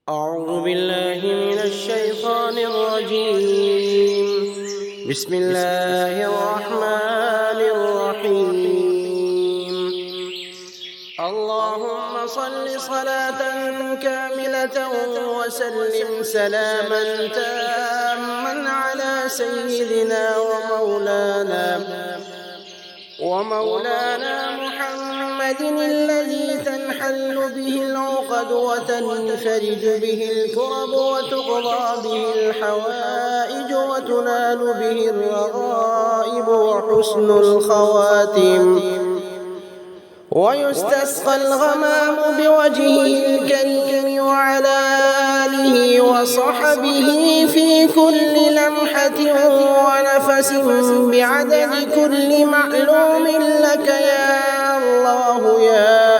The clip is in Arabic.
أعوذ بالله من الشيطان الرجيم. بسم الله الرحمن الرحيم. اللهم صل صلاة كاملة وسلم سلاما تاما على سيدنا ومولانا محمد الذي تنحل به العقد وتنفرج به الكرب وتقضى به الحوائج وتنال به الرغائب وحسن الخواتم ويستسقى الغمام بوجهه الكريم وعلى آله وصحبه في كل لمحة ونفس بعدد كل معلوم لك يا الله يا